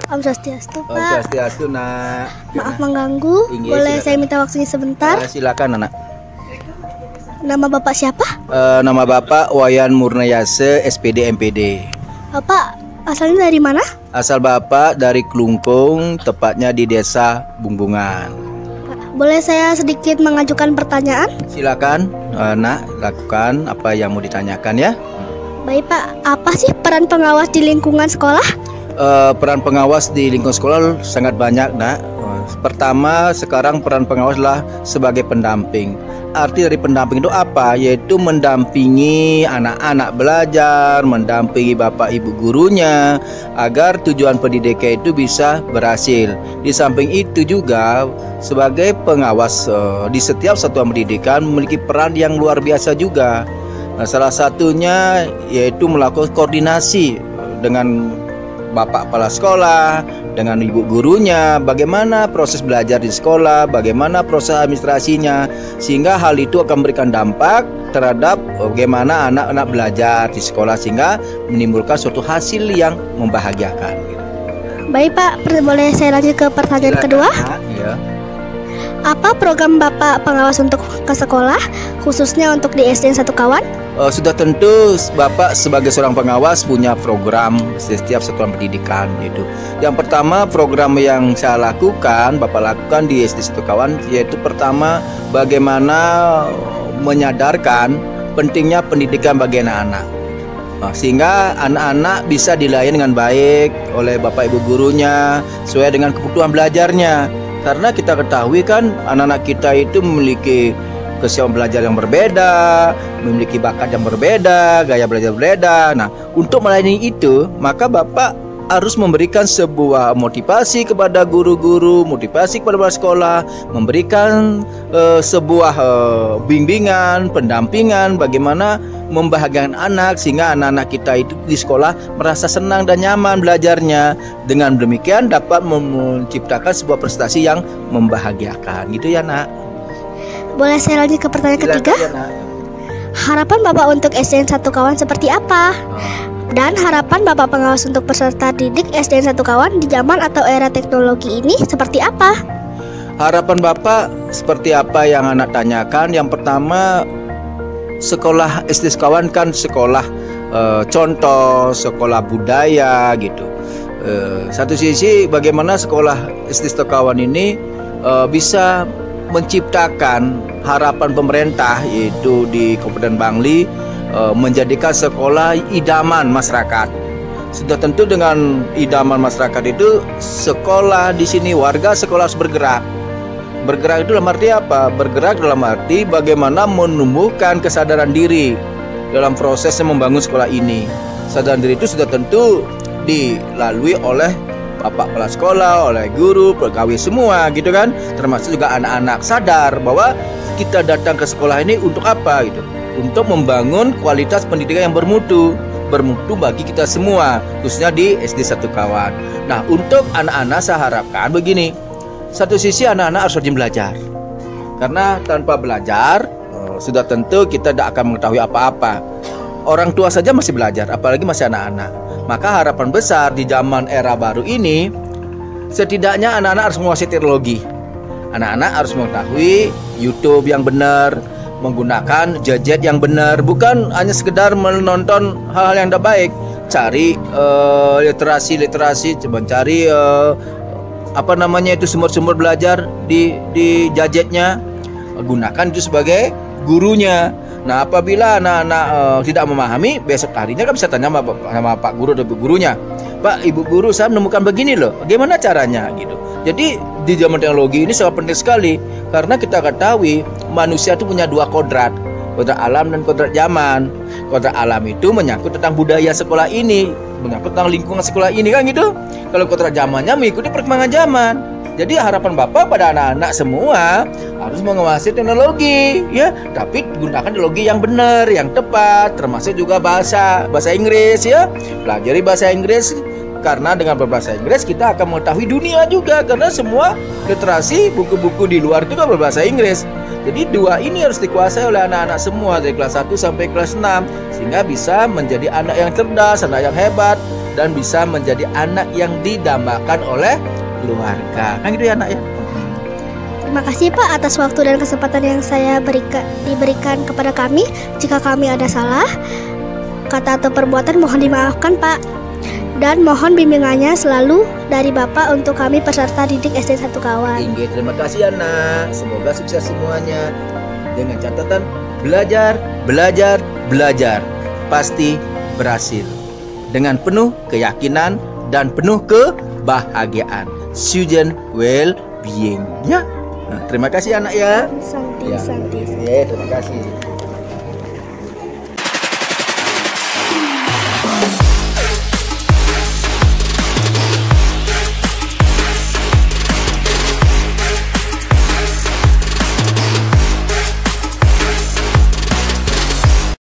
Om Swastiastu, Om Pak. Swastiastu, nak. Maaf mengganggu. Iya, Boleh silakan. saya minta waktunya sebentar? Silakan, anak. Nama Bapak siapa? Nama Bapak Wayan Murnayase, SPD MPD. Bapak asalnya dari mana? Asal Bapak dari Klungkung, tepatnya di Desa Bungbungan. Pak, boleh saya sedikit mengajukan pertanyaan? Silakan, nak, lakukan apa yang mau ditanyakan ya. Baik, Pak. Apa sih peran pengawas di lingkungan sekolah? Peran pengawas di lingkungan sekolah sangat banyak, nak. Pertama, sekarang peran pengawas adalah sebagai pendamping. Arti dari pendamping itu apa? Yaitu mendampingi anak-anak belajar, mendampingi bapak ibu gurunya agar tujuan pendidikan itu bisa berhasil. Di samping itu juga sebagai pengawas di setiap satuan pendidikan memiliki peran yang luar biasa juga. Nah, salah satunya yaitu melakukan koordinasi dengan bapak kepala sekolah, dengan ibu gurunya, bagaimana proses belajar di sekolah, bagaimana proses administrasinya, sehingga hal itu akan memberikan dampak terhadap bagaimana anak-anak belajar di sekolah sehingga menimbulkan suatu hasil yang membahagiakan. Baik, Pak. Boleh saya lanjut ke pertanyaan kedua? Ya. Apa program Bapak pengawas untuk ke sekolah, khususnya untuk di SD 1 Kawan? Sudah tentu Bapak sebagai seorang pengawas punya program setiap satuan pendidikan gitu. Yang pertama program yang saya lakukan, Bapak lakukan di SD 1 Kawan, yaitu pertama bagaimana menyadarkan pentingnya pendidikan bagi anak-anak. Sehingga anak-anak bisa dilayani dengan baik oleh bapak ibu gurunya sesuai dengan kebutuhan belajarnya. Karena kita ketahui kan anak-anak kita itu memiliki kesiapan belajar yang berbeda, memiliki bakat yang berbeda, gaya belajar berbeda. Nah, untuk melayani itu, maka Bapak harus memberikan sebuah motivasi kepada guru-guru, motivasi kepada sekolah, memberikan sebuah bimbingan, pendampingan bagaimana membahagiakan anak sehingga anak-anak kita itu di sekolah merasa senang dan nyaman belajarnya. Dengan demikian dapat menciptakan sebuah prestasi yang membahagiakan. Gitu ya, Nak. Boleh saya lanjut ke pertanyaan ketiga? Harapan Bapak untuk SDN 1 Kawan seperti apa? Dan harapan Bapak pengawas untuk peserta didik SDN 1 Kawan di zaman atau era teknologi ini seperti apa? Harapan Bapak seperti apa yang anak tanyakan? Yang pertama, sekolah SD Sekawan kan sekolah contoh, sekolah budaya gitu. Satu sisi bagaimana sekolah SD Sekawan ini bisa menciptakan harapan pemerintah yaitu di Kabupaten Bangli menjadikan sekolah idaman masyarakat. Sudah tentu dengan idaman masyarakat itu sekolah di sini warga sekolah harus bergerak. Bergerak itu dalam arti apa? Bergerak dalam arti bagaimana menumbuhkan kesadaran diri dalam prosesnya membangun sekolah ini. Kesadaran diri itu sudah tentu dilalui oleh bapak kepala sekolah, oleh guru, pegawai semua gitu kan. Termasuk juga anak-anak sadar bahwa kita datang ke sekolah ini untuk apa gitu. Untuk membangun kualitas pendidikan yang bermutu bagi kita semua, khususnya di SD 1 Kawan. Nah, untuk anak-anak saya harapkan begini. Satu sisi anak-anak harus rajin belajar. Karena tanpa belajar sudah tentu kita tidak akan mengetahui apa-apa. Orang tua saja masih belajar, apalagi masih anak-anak. Maka harapan besar di zaman era baru ini, setidaknya anak-anak harus menguasai teknologi. Anak-anak harus mengetahui YouTube yang benar, menggunakan gadget yang benar, bukan hanya sekedar menonton hal-hal yang tidak baik. Cari literasi, mencari sumber-sumber belajar di gadgetnya, gunakan itu sebagai gurunya. Nah, apabila anak-anak tidak memahami, besok harinya kan bisa tanya sama Pak Guru atau Ibu Gurunya. Pak, Ibu Guru, saya menemukan begini loh, bagaimana caranya gitu. Jadi di zaman teknologi ini sangat penting sekali, karena kita ketahui manusia itu punya dua kodrat alam dan kodrat zaman. Kodrat alam itu menyangkut tentang budaya sekolah ini, menyangkut tentang lingkungan sekolah ini kan gitu. Kalau kodrat zamannya mengikuti perkembangan zaman. Jadi harapan Bapak pada anak-anak semua harus menguasai teknologi ya, tapi gunakan teknologi yang benar, yang tepat, termasuk juga bahasa Inggris ya. Pelajari bahasa Inggris, karena dengan berbahasa Inggris kita akan mengetahui dunia juga, karena semua literasi buku-buku di luar itu kan berbahasa Inggris. Jadi dua ini harus dikuasai oleh anak-anak semua dari kelas 1 sampai kelas 6 sehingga bisa menjadi anak yang cerdas, anak yang hebat dan bisa menjadi anak yang didambakan oleh keluarga. Kan gitu ya anak ya. Terima kasih Pak atas waktu dan kesempatan yang saya diberikan kepada kami. Jika kami ada salah kata atau perbuatan mohon dimaafkan Pak. Dan mohon bimbingannya selalu dari Bapak untuk kami peserta didik SD 1 Kawan. Terima kasih anak. Semoga sukses semuanya. Dengan catatan belajar, belajar, belajar. Pasti berhasil. Dengan penuh keyakinan dan penuh kebahagiaan. Student well-being. Ya. Nah, terima kasih anak ya. Santi. Terima kasih.